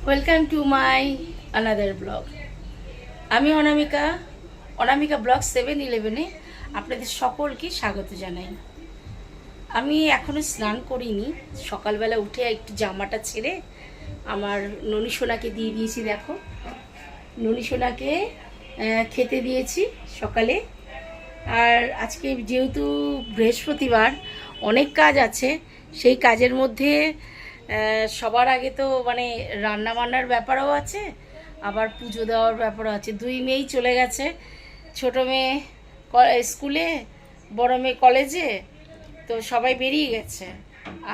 Welcome to my another blog. আমি অনামিকা blog 7-11-এ আপনাদের সকলকে স্বাগত জানাই। আমি এখনও স্নান করিনি। সকালবেলা উঠে একটু জামাটা ছেড়ে আমার ননিসোনাকে দিয়ে দিয়েছি। দেখো, ননিসোনাকে খেতে দিয়েছি সকালে। আর আজকে যেহেতু বৃহস্পতিবার, অনেক কাজ আছে। সেই কাজের মধ্যে সবার আগে তো রান্না বান্নার ব্যাপারও আছে, আবার পুজো দেওয়ার ব্যাপারও আছে। দুই মেয়েই চলে গেছে, ছোটো মেয়ে স্কুলে, বড় মেয়ে কলেজে, তো সবাই বেরিয়ে গেছে।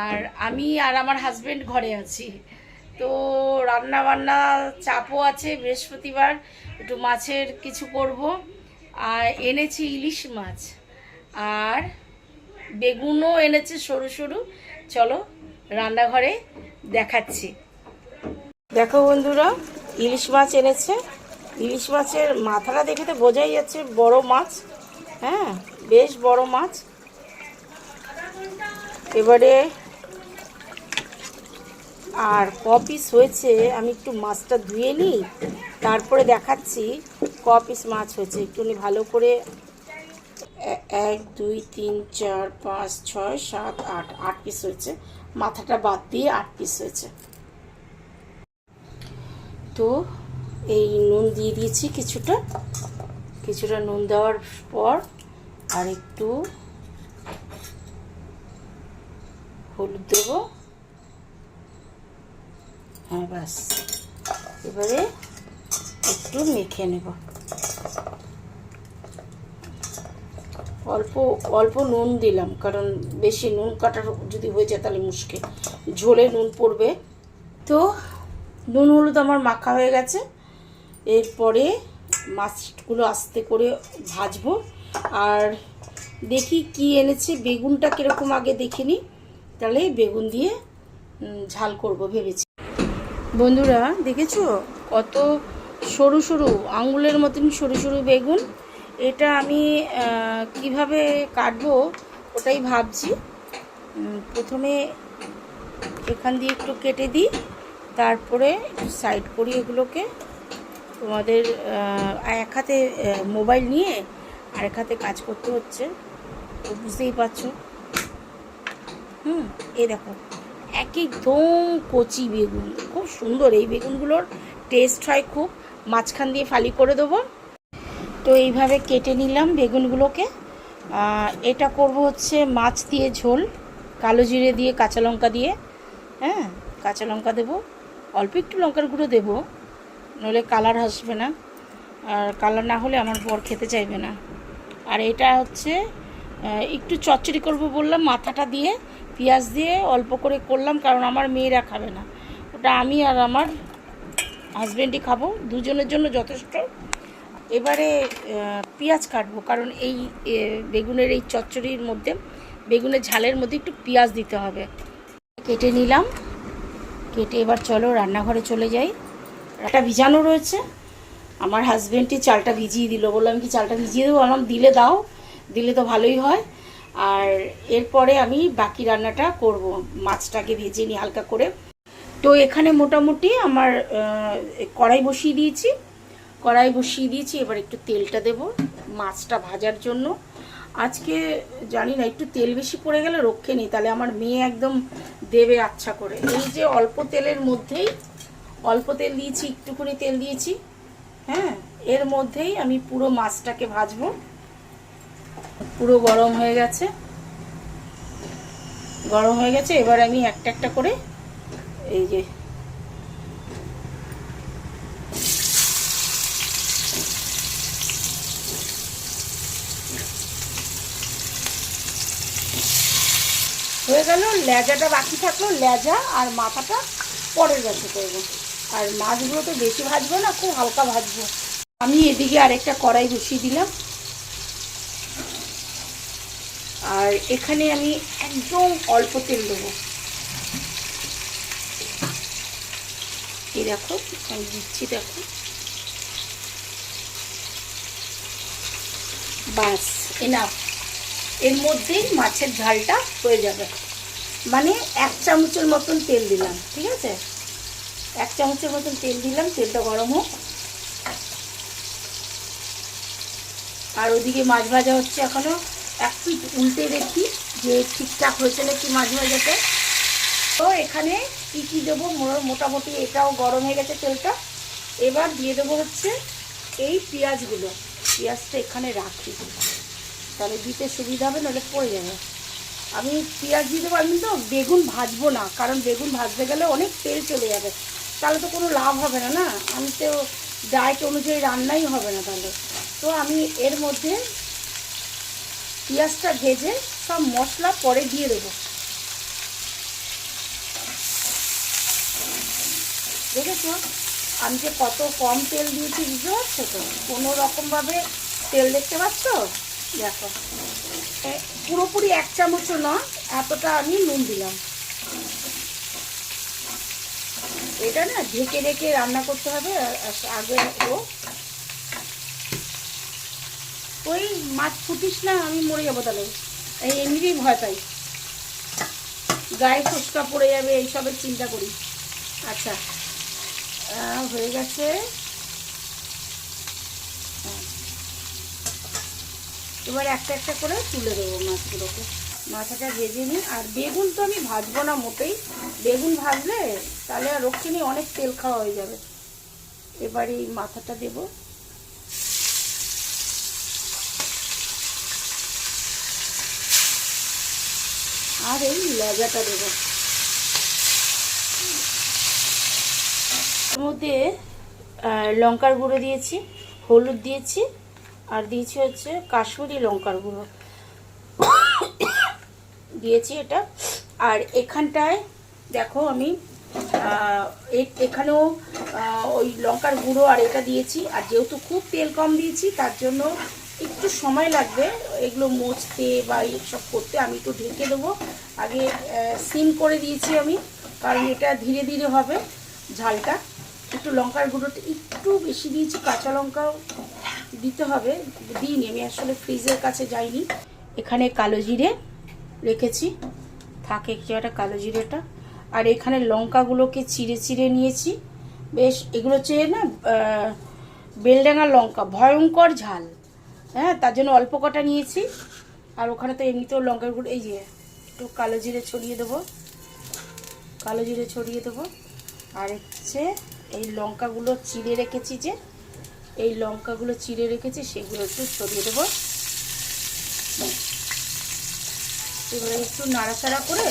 আর আমি আর আমার হাজব্যান্ড ঘরে আছি। তো রান্না বান্না চাপও আছে। বৃহস্পতিবার একটু মাছের কিছু করব। আর এনেছি ইলিশ মাছ, আর বেগুনও এনেছে সরু সরু। চলো রান্নাঘরে দেখাচ্ছি। দেখো বন্ধুরা, ইলিশ মাছ এনেছে। ইলিশ মাছের মাথাটা দেখে তো বোঝাই যাচ্ছে বড় মাছ। হ্যাঁ, বেশ বড় মাছ। এবারে আর ক পিস হয়েছে আমি একটু মাছটা ধুয়ে নিই, তারপরে দেখাচ্ছি ক পিস মাছ হয়েছে। একটুখানি ভালো করে 1 2 3 4 5 6 7 8 8 পিস হয়েছে। মাথাটা বাদ দিয়ে 8 পিস হয়েছে। তো এই নুন দিয়ে দিয়েছি কিছুটা নুন দেওয়ার পর আর একটু হলুদ দেবো। হ্যাঁ, ব্যাস। এবারে একটু মেখে নেব। অল্প অল্প নুন দিলাম, কারণ বেশি নুন কাটার যদি হয়ে যায় তাহলে মুশকিল, ঝোলে নুন পড়বে। তো নুন হলুদ আমার মাখা হয়ে গেছে। এরপরে মাছগুলো আস্তে করে ভাজবো। আর দেখি কি এনেছে, বেগুনটা কীরকম আগে দেখিনি, তাহলে বেগুন দিয়ে ঝাল করব ভেবেছি। বন্ধুরা দেখেছো, কত সরু সরু, আঙুলের মতন সরু সরু বেগুন। এটা আমি কিভাবে কাটবো ওটাই ভাবছি। প্রথমে এখান দিয়ে একটু কেটে দিই, তারপরে একটু সাইড করি এগুলোকে। তোমাদের এক হাতে মোবাইল নিয়ে আরেক হাতে কাজ করতে হচ্ছে, তো বুঝতেই পারছো। এই দেখো, একদম কচি বেগুন, খুব সুন্দর। এই বেগুনগুলোর টেস্ট হয় খুব। মাঝখান দিয়ে ফালি করে দেবো। তো এইভাবে কেটে নিলাম বেগুনগুলোকে। এটা করব হচ্ছে মাছ দিয়ে ঝোল, কালো জিরে দিয়ে, কাঁচা লঙ্কা দিয়ে। হ্যাঁ, কাঁচা লঙ্কা দেবো, অল্প একটু লঙ্কার গুঁড়ো দেবো, নইলে কালার আসবে না। আর কালার না হলে আমার বর খেতে চাইবে না। আর এটা হচ্ছে একটু চচ্চড়ি করব বললাম, মাথাটা দিয়ে পেঁয়াজ দিয়ে অল্প করে করলাম, কারণ আমার মেয়েরা খাবে না ওটা, আমি আর আমার হাজব্যান্ডই খাবো, দুজনের জন্য যথেষ্ট। এবারে পেঁয়াজ কাটবো, কারণ এই বেগুনের এই চচ্চড়ির মধ্যে, বেগুনের ঝালের মধ্যে একটু পেঁয়াজ দিতে হবে। কেটে নিলাম, কেটে এবার চলো রান্নাঘরে চলে যাই। একটা ভিজানো রয়েছে, আমার হাজব্যান্ডই চালটা ভিজিয়ে দিল। বললাম কি চালটা ভিজিয়ে দেবো, বললাম দিলে দাও, দিলে তো ভালোই হয়। আর এরপরে আমি বাকি রান্নাটা করব, মাছটাকে ভেজে নিই হালকা করে। তো এখানে মোটামুটি আমার কড়াই বসিয়ে দিয়েছি। এবার একটু তেলটা দেব মাছটা ভাজার জন্য। আজকে জানি না, একটু তেল বেশি পড়ে গেলে রক্ষে নেই, তাহলে আমার মেয়ে একদম দেবে আচ্ছা করে। এই যে অল্প তেলের মধ্যেই, অল্প তেল দিয়েছি, একটুখানি তেল দিয়েছি। হ্যাঁ, এর মধ্যেই আমি পুরো মাছটাকে ভাজবো। পুরো গরম হয়ে গেছে। এবার আমি একটা একটা করে এই যে হয়ে গেল। লেজাটা বাকি থাকলো, লেজা আর মাথাটা পরের ব্যাচে করবো। আর মাছগুলো তো বেশি ভাজবো না, খুব হালকা ভাজবো। আমি এদিকে আরেকটা কড়াই বসিয়ে দিলাম। আর এখানে আমি একদম অল্প তেল দেবো। এই দেখো আমি দিচ্ছি, দেখো, বাস এনাফ। এর মধ্যেই মাছের ঝালটা হয়ে যাবে। মানে 1 চামচের মতন তেল দিলাম, ঠিক আছে। 1 চামচের মতন তেল দিলাম, তেলটা গরম হোক। আর ওদিকে মাছ ভাজা হচ্ছে এখনও, একটু উল্টে দেখি যে ঠিকঠাক হয়েছে নাকি মাছ ভাজাটা। তো এখানে কী কী দেবো, মোটামুটি এটাও গরম হয়ে গেছে তেলটা। এবার দিয়ে দেবো হচ্ছে এই পেঁয়াজগুলো। পেঁয়াজটা এখানে রাখি, তাহলে দিতে সুবিধা হবে, নাহলে পড়ে যাবে। আমি পেঁয়াজ দিয়ে দেবো। আমি তো বেগুন ভাজবো না, কারণ বেগুন ভাজতে গেলে অনেক তেল চলে যাবে, তাহলে তো কোনো লাভ হবে না। না, আমি তো ডায়েট অনুযায়ী রান্নাই হবে না তাহলে। তো আমি এর মধ্যে পেঁয়াজটা ভেজে সব মশলা পরে দিয়ে দেবো। দেখেছো আমি যে কত কম তেল দিয়েছি, বুঝতে পারছো তো? কোনো রকমভাবে তেল দেখতে পাচ্ছ? দেখো, পুরোপুরি 1 চামচও না, এতটা আমি নুন দিলাম। এটা না ঢেকে ঢেকে রান্না করতে হবে। আগে ওই মাছ ফুটিস না, আমি মরে যাবো তাহলে। এই এমনিতেই ভয় পাই, গায়ে ফুসকা পড়ে যাবে, এইসবের চিন্তা করি। আচ্ছা, হয়ে গেছে। এবার একটা একটা করে তুলে দেবো মাছগুলোকে। মাথাটা ভেজে নিই। আর বেগুন তো আমি ভাজবো না মোটেই, বেগুন ভাজলে তাহলে আর রক্ষিণী অনেক তেল খাওয়া হয়ে যাবে। এবার এই মাথাটা দেব, আর এই লেজাটা দেবো। এর মধ্যে লঙ্কার গুঁড়ো দিয়েছি, হলুদ দিয়েছি, আর দিয়েছি হচ্ছে কাশ্মীরি লঙ্কার গুঁড়ো দিয়েছি এটা। আর এখানটায় দেখো আমি এখানেও ওই লঙ্কার গুঁড়ো আর এটা দিয়েছি। আর যেহেতু খুব তেল কম দিয়েছি, তার জন্য একটু সময় লাগবে এগুলো মুছতে বা এইসব করতে। আমি একটু ঢেকে দেবো। আগে সিম করে দিয়েছি আমি, কারণ এটা ধীরে ধীরে হবে ঝালটা। একটু লঙ্কার গুঁড়োটা একটু বেশি দিয়েছি, কাঁচা লঙ্কাও দিতে হবে, দিইনি আমি, আসলে ফ্রিজের কাছে যাইনি। এখানে কালো জিরে রেখেছি, থাকে একটু একটা কালো জিরেটা। আর এখানে লঙ্কাগুলোকে চিড়ে চিড়ে নিয়েছি বেশ। এগুলো হচ্ছে না বেলডাঙা লঙ্কা, ভয়ঙ্কর ঝাল, হ্যাঁ, তার জন্য অল্প কটা নিয়েছি। আর ওখানে তো এমনিতেও লঙ্কার গুঁড়ো, এই যে একটু কালো জিরে ছড়িয়ে দেবো, কালো জিরে ছড়িয়ে দেবো। আর হচ্ছে এই লঙ্কাগুলো চিড়ে রেখেছি, যে এই লঙ্কাগুলো চিড়ে রেখেছি সেগুলো একটু ছড়িয়ে দেবো। এবারে একটু নাড়াচাড়া করে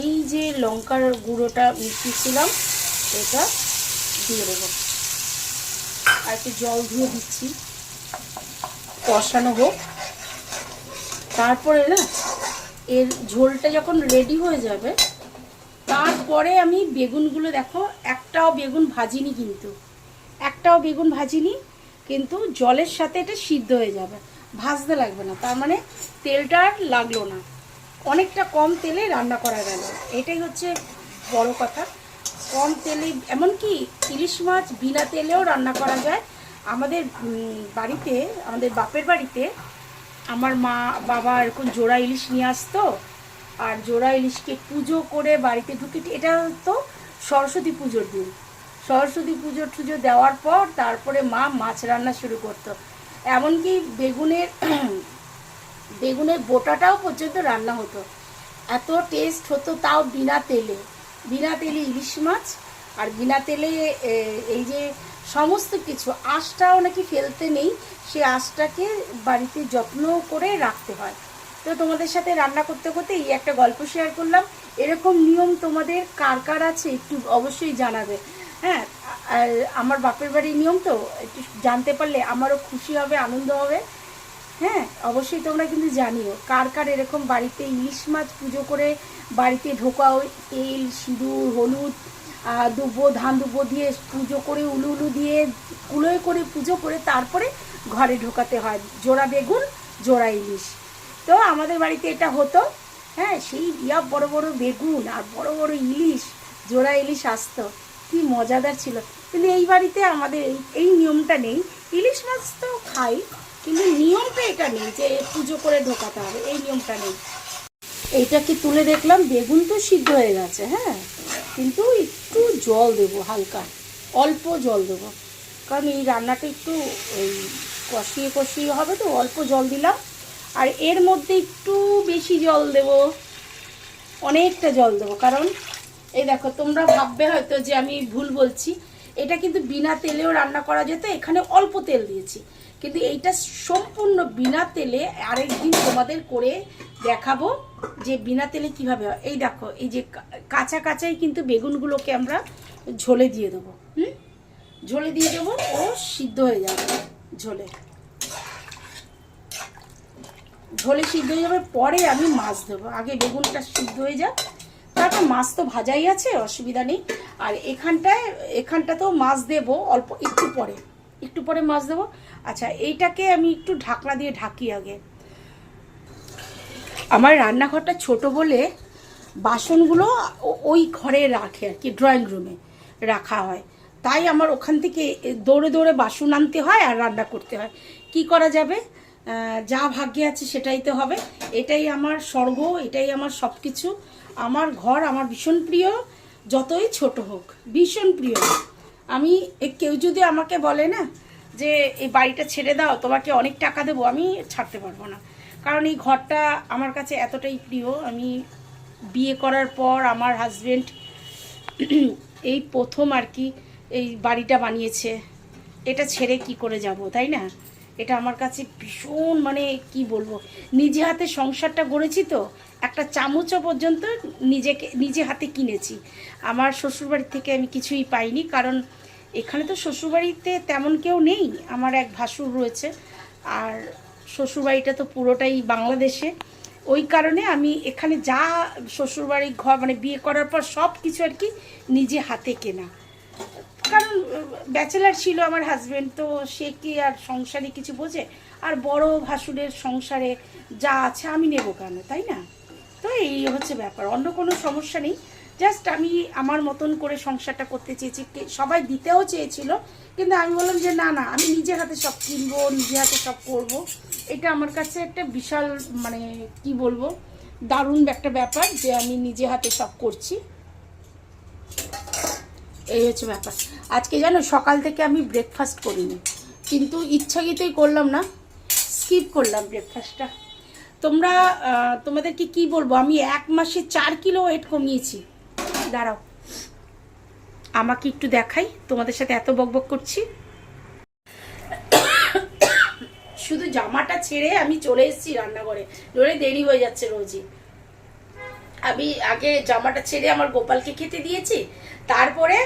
এই যে লঙ্কার গুঁড়োটা মিশিয়েছিলাম এটা দিয়ে দেবো। আর একটু জল দিয়ে দিচ্ছি, কষানো হোক। তারপরে না এর ঝোলটা যখন রেডি হয়ে যাবে, তারপরে আমি বেগুনগুলো, দেখো একটাও বেগুন ভাজিনি, কিন্তু জলের সাথে এটা সিদ্ধ হয়ে যাবে, ভাজতে লাগবে না। তার মানে তেলটা আর লাগলো না, অনেকটা কম তেলে রান্না করা গেল। এটাই হচ্ছে বড় কথা, কম তেলে। এমনকি ইলিশ মাছ বিনা তেলেও রান্না করা যায়। আমাদের বাড়িতে, আমাদের বাপের বাড়িতে আমার মা বাবা এরকম জোড়া ইলিশ নিয়ে আসতো, আর জোড়া ইলিশকে পুজো করে বাড়িতে ঢুকে, এটা তো সরস্বতী পুজোর দিন, সরস্বতী পুজো দেওয়ার পর তারপরে মা মাছ রান্না শুরু করতো। এমনকি বেগুনের বোটাটাও পর্যন্ত রান্না হতো, এত টেস্ট হতো, তাও বিনা তেলে ইলিশ মাছ। আর বিনা তেলে এই যে সমস্ত কিছু, আঁশটাও নাকি ফেলতে নেই, সে আঁশটাকে বাড়িতে যত্ন করে রাখতে হয়। তো তোমাদের সাথে রান্না করতে করতে এই একটা গল্প শেয়ার করলাম। এরকম নিয়ম তোমাদের কার কার আছে একটু অবশ্যই জানাবে। হ্যাঁ, আর আমার বাপের বাড়ির নিয়ম তো একটু জানতে পারলে আমারও খুশি হবে, আনন্দ হবে। হ্যাঁ, অবশ্যই তোমরা কিন্তু জানিও কার কার এরকম বাড়িতে ইলিশ মাছ পুজো করে বাড়িতে ঢোকা, ওই তেল সিঁদুর হলুদ দুব্বো ধান দুব্বো দিয়ে পুজো করে, উলু উলু দিয়ে কুলোয় করে পুজো করে তারপরে ঘরে ঢোকাতে হয় জোড়া বেগুন জোড়া ইলিশ। তো আমাদের বাড়িতে এটা হতো। হ্যাঁ, সেই বিয়া বড় বড় বেগুন আর বড় বড় ইলিশ, জোড়া ইলিশ আসতো, কি মজাদার ছিল। কিন্তু এই বাড়িতে আমাদের এই নিয়মটা নেই। ইলিশ মাছ তো খাই, কিন্তু নিয়মটা এটা নেই যে পুজো করে ঢোকাতে হবে, এই নিয়মটা নেই। এইটাকে তুলে দেখলাম বেগুন তো সিদ্ধ হয়ে গেছে, হ্যাঁ, কিন্তু একটু জল দেবো, হালকা অল্প জল দেবো, কারণ এই রান্নাটা একটু ওই কষিয়ে কষিয়ে হবে, তো অল্প জল দিলাম। আর এর মধ্যে একটু বেশি জল দেব, অনেকটা জল দেবো, কারণ এই দেখো তোমরা ভাববে হয়তো যে আমি ভুল বলছি, এটা কিন্তু বিনা তেলেও রান্না করা যেত, এখানে অল্প তেল দিয়েছি, কিন্তু এইটা সম্পূর্ণ বিনা তেলে আরেকদিন তোমাদের করে দেখাবো যে বিনা তেলে কিভাবে হয়। এই দেখো এই যে কাঁচা কাঁচাই কিন্তু বেগুনগুলোকে আমরা ঝোলে দিয়ে দেবো, ঝোলে দিয়ে দেবো, ও সিদ্ধ হয়ে যাবে, ঝোলে ঝোলে সিদ্ধ হয়ে যাবে, পরে আমি মাছ দেবো, আগে বেগুনটা সিদ্ধ হয়ে যাক, তারপর মাছ তো ভাজাই আছে, অসুবিধা নেই। আর এখানটাতেও মাছ দেবো অল্প, একটু পরে মাছ দেবো। আচ্ছা, এইটাকে আমি একটু ঢাকনা দিয়ে ঢাকি আগে। আমার রান্নাঘরটা ছোট বলে বাসনগুলো ওই ঘরে রাখে আর কি, ড্রয়িং রুমে রাখা হয়, তাই আমার ওখান থেকে দৌড়ে দৌড়ে বাসন আনতে হয় আর রান্না করতে হয়। কি করা যাবে, যা ভাগ্যে আছে সেটাই তো হবে, এটাই আমার স্বর্গ, এটাই আমার সব কিছু। আমার ঘর আমার ভীষণ প্রিয়, যতই ছোট হোক ভীষণ প্রিয়। আমি কেউ যদি আমাকে বলে না যে এই বাড়িটা ছেড়ে দাও, তোমাকে অনেক টাকা দেবো, আমি ছাড়তে পারবো না, কারণ এই ঘরটা আমার কাছে এতটাই প্রিয়। আমি বিয়ে করার পর আমার হাজবেন্ড এই প্রথম আর কি এই বাড়িটা বানিয়েছে, এটা ছেড়ে কি করে যাব, তাই না? এটা আমার কাছে ভীষণ, মানে কি বলবো, নিজে হাতে সংসারটা গড়েছি, তো একটা চামচও পর্যন্ত নিজে হাতে কিনেছি। আমার শ্বশুরবাড়ির থেকে আমি কিছুই পাইনি, কারণ এখানে তো শ্বশুরবাড়িতে তেমন কেউ নেই, আমার এক ভাসুর রয়েছে, আর শ্বশুরবাড়িটা তো পুরোটাই বাংলাদেশে। ওই কারণে আমি এখানে যা শ্বশুরবাড়ির ঘর, মানে বিয়ে করার পর সব কিছু আর কি নিজে হাতে কেনা, কারণ ব্যাচেলার ছিল আমার হাজব্যান্ড, তো সে কি আর সংসারে কিছু বোঝে, আর বড় ভাসুরের সংসারে যা আছে আমি নেব কেন, তাই না? তো এই হচ্ছে ব্যাপার, অন্য কোনো সমস্যা নেই, জাস্ট আমি আমার মতন করে সংসারটা করতে চেয়েছি। সবাই দিতেও চেয়েছিল, কিন্তু আমি বললাম যে না না, আমি নিজে হাতে সব কিনবো, নিজে হাতে সব করব। এটা আমার কাছে একটা বিশাল, মানে কি বলবো, দারুণ একটা ব্যাপার যে আমি নিজে হাতে সব করছি, এই হচ্ছে ব্যাপার। আজকে জানো সকাল থেকে আমি ব্রেকফাস্ট করিনি, কিন্তু ইচ্ছাকৃতই করলাম না, স্কিপ করলাম ব্রেকফাস্টটা। তোমাদেরকে কি বলবো, আমি 1 মাসে 4 কিলো ওয়েট কমিয়েছি। দাঁড়াও আমাকে একটু দেখাই, তোমাদের সাথে এত বকবক করছি। শুধু জামাটা ছেড়ে আমি চলে এসেছি রান্নাঘরে, নইলে দেরি হয়ে যাচ্ছে রোজই। আমি আগে জামাটা ছেড়ে আমার গোপালকে খেতে দিয়েছি, তারপরে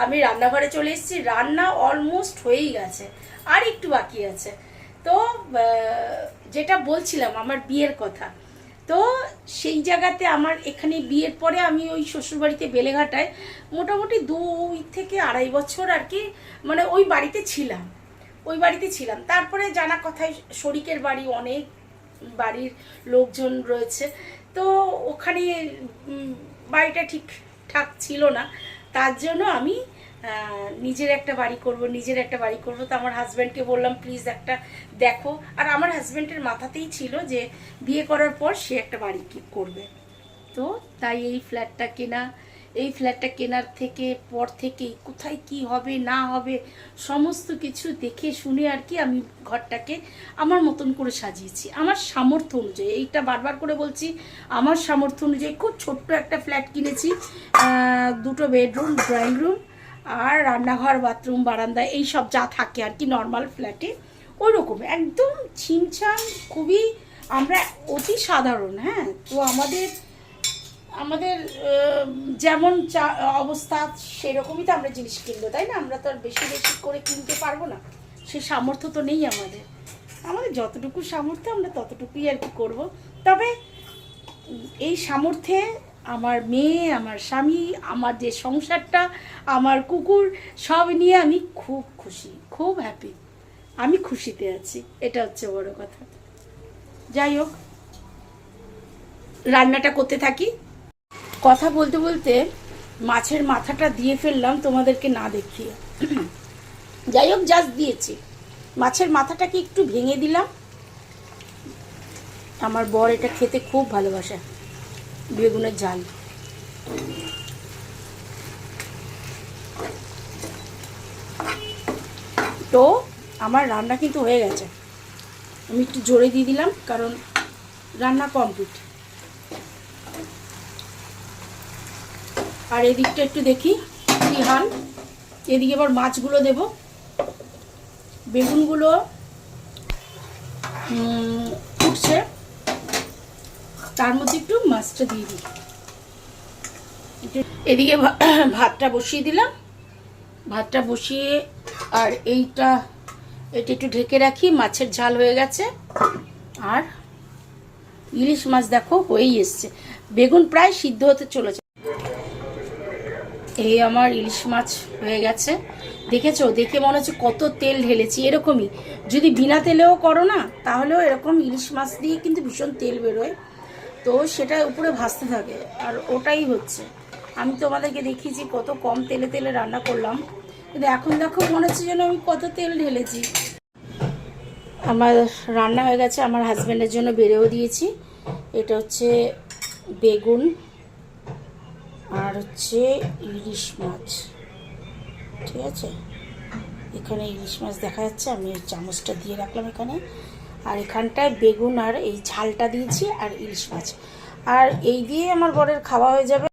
আমি রান্নাঘরে চলে এসেছি, রান্না অলমোস্ট হয়েই গেছে, আর একটু বাকি আছে। তো যেটা বলছিলাম আমার বিয়ের কথা, তো সেই জায়গাতে আমার এখানে বিয়ের পরে আমি ওই শ্বশুরবাড়িতে বেলেঘাটায় মোটামুটি 2 থেকে 2.5 বছর আর কি, মানে ওই বাড়িতে ছিলাম। তারপরে জানা কথায় শরিকের বাড়ি, অনেক বাড়ির লোকজন রয়েছে, তো ওখানে বাড়িটা ঠিকঠাক ছিল না, তার জন্য আমি নিজের একটা বাড়ি করব। তো আমার হাজব্যান্ডকে বললাম প্লিজ একটা দেখো, আর আমার হাজব্যান্ডের মাথাতেই ছিল যে বিয়ে করার পর সে একটা বাড়ি করবে, তো তাই এই ফ্ল্যাটটা কেনার পর থেকেই কোথায় কি হবে না হবে সমস্ত কিছু দেখে শুনে আর কি আমি ঘরটাকে আমার মতন করে সাজিয়েছি, আমার সামর্থ্য অনুযায়ী। এইটা বারবার করে বলছি, আমার সামর্থ্য অনুযায়ী খুব ছোট্ট একটা ফ্ল্যাট কিনেছি, 2টো বেডরুম, ড্রয়িং রুম, আর রান্নাঘর, বাথরুম, বারান্দা, এই সব যা থাকে আর কি নর্মাল ফ্ল্যাটে, ওই রকম একদম ছিমছাম, খুবই আমরা অতি সাধারণ। হ্যাঁ, তো আমাদের যেমন অবস্থা সেরকমই তো আমরা জিনিস কিনবো, তাই না? আমরা তো আর বেশি বেশি করে কিনতে পারবো না, সে সামর্থ্য তো নেই আমাদের যতটুকু সামর্থ্য আমরা ততটুকুই আর কি করবো। তবে এই সামর্থ্যে আমার মেয়ে, আমার স্বামী, আমার যে সংসারটা, আমার কুকুর, সব নিয়ে আমি খুব খুশি, খুব হ্যাপি, আমি খুশিতে আছি, এটা হচ্ছে বড় কথা। যাই হোক, রান্নাটা করতে থাকি। কথা বলতে বলতে মাছের মাথাটা দিয়ে ফেললাম তোমাদেরকে না দেখিয়ে, যাই হোক জাস্ট দিয়েছি। মাছের মাথাটাকে একটু ভেঙে দিলাম। আমার বর এটা খেতে খুব ভালোবাসে, বেগুনের ঝাল। তো আমার রান্না কিন্তু হয়ে গেছে। আমি একটু জোরে দিয়ে দিলাম কারণ রান্না কমপ্লিট। আর এদিকটা একটু দেখি কি হাল। এদিকে আবার মাছগুলো দেব। বেগুনগুলো ফুটছে, তার মধ্যে একটু মাছটা দিয়ে দিই। এদিকে ভাতটা বসিয়ে দিলাম। ভাতটা বসিয়ে আর এটা একটু ঢেকে রাখি। মাছের ঝাল হয়ে গেছে। আর ইলিশ মাছ দেখো হয়েই এসছে। বেগুন প্রায় সিদ্ধ হতে চলেছে। এই আমার ইলিশ মাছ হয়ে গেছে। দেখেছো, দেখে মনে হচ্ছে কত তেল ঢেলেছি। এরকমই যদি বিনা তেলেও করো না, তাহলেও এরকম ইলিশ মাছ দিয়ে কিন্তু ভীষণ তেল বেরোয়। তো সেটা উপরে ভাসতে থাকে, আর ওটাই হচ্ছে। আমি তোমাদেরকে দেখিয়েছি কত কম তেলে তেলে রান্না করলাম, কিন্তু এখন দেখো মনে হচ্ছে যেন আমি কত তেল ঢেলেছি। আমার রান্না হয়ে গেছে, আমার হাজব্যান্ডের জন্য বেড়েও দিয়েছি। এটা হচ্ছে বেগুন আর হচ্ছে ইলিশ মাছ, ঠিক আছে। এখানে ইলিশ মাছ দেখা যাচ্ছে, আমি চামচটা দিয়ে রাখলাম এখানে। আর এখানটায় বেগুন আর এই ঝালটা দিয়েছি আর ইলিশ মাছ। আর এই দিয়ে আমার বরের খাওয়া হয়ে যাবে।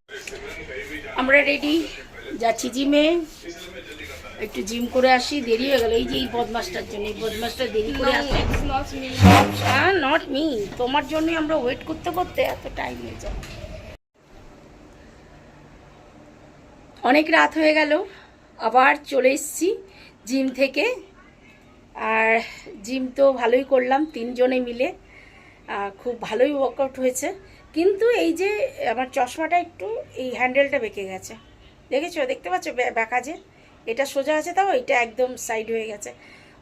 আমরা রেডি, যাচ্ছি জিমে। একটু জিম করে আসি, দেরি হয়ে গেল এই যে এই বদমাসটার জন্য। এই বদমাসটা দেরি করে আসে। নট মি, তোমার জন্যই আমরা ওয়েট করতে করতে এত টাইম হয়ে যায়। অনেক রাত হয়ে গেল, আবার চলে এসেছি জিম থেকে। আর জিম তো ভালোই করলাম তিনজনে মিলে, খুব ভালোই ওয়ার্কআউট হয়েছে। কিন্তু এই যে আমার চশমাটা একটু এই হ্যান্ডেলটা বেঁকে গেছে, দেখেছো, দেখতে পাচ্ছ বেঁকা যে। এটা সোজা আছে, তাও এটা একদম সাইড হয়ে গেছে।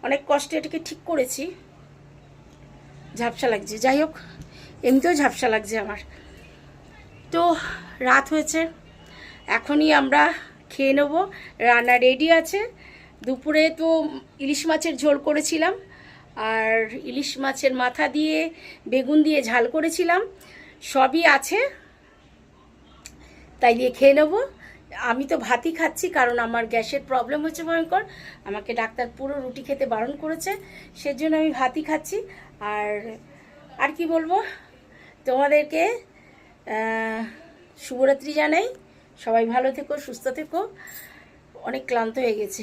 অনেক কষ্টে এটাকে ঠিক করেছি। ঝাপসা লাগছে, যাই হোক, এমনিতেও ঝাপসা লাগছে আমার। তো রাত হয়েছে, এখনই আমরা খেয়ে নেবো। রান্না রেডি আছে। দুপুরে তো ইলিশ মাছের ঝোল করেছিলাম, আর ইলিশ মাছের মাথা দিয়ে বেগুন দিয়ে ঝাল করেছিলাম, সবই আছে, তাই দিয়ে খেয়ে নেবো। আমি তো ভাতই খাচ্ছি, কারণ আমার গ্যাসের প্রবলেম হচ্ছে ভয়ঙ্কর। আমাকে ডাক্তার পুরো রুটি খেতে বারণ করেছে, সেজন্য আমি ভাতই খাচ্ছি। আর কি বলবো তোমাদেরকে, শুভরাত্রি জানাই। সবাই ভালো থেকো, সুস্থ থেকো। অনেক ক্লান্ত হয়ে গেছি,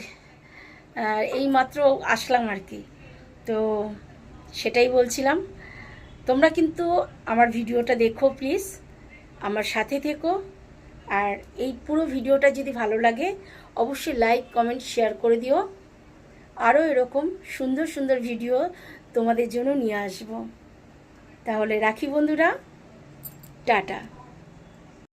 এই মাত্র আসলাম আর কি। তো সেটাই বলছিলাম, তোমরা কিন্তু আমার ভিডিওটা দেখো প্লিজ, আমার সাথে থেকো। আর এই পুরো ভিডিওটা যদি ভালো লাগে অবশ্যই লাইক কমেন্ট শেয়ার করে দিও। আরও এরকম সুন্দর সুন্দর ভিডিও তোমাদের জন্য নিয়ে আসবো। তাহলে রাখি বন্ধুরা, টাটা।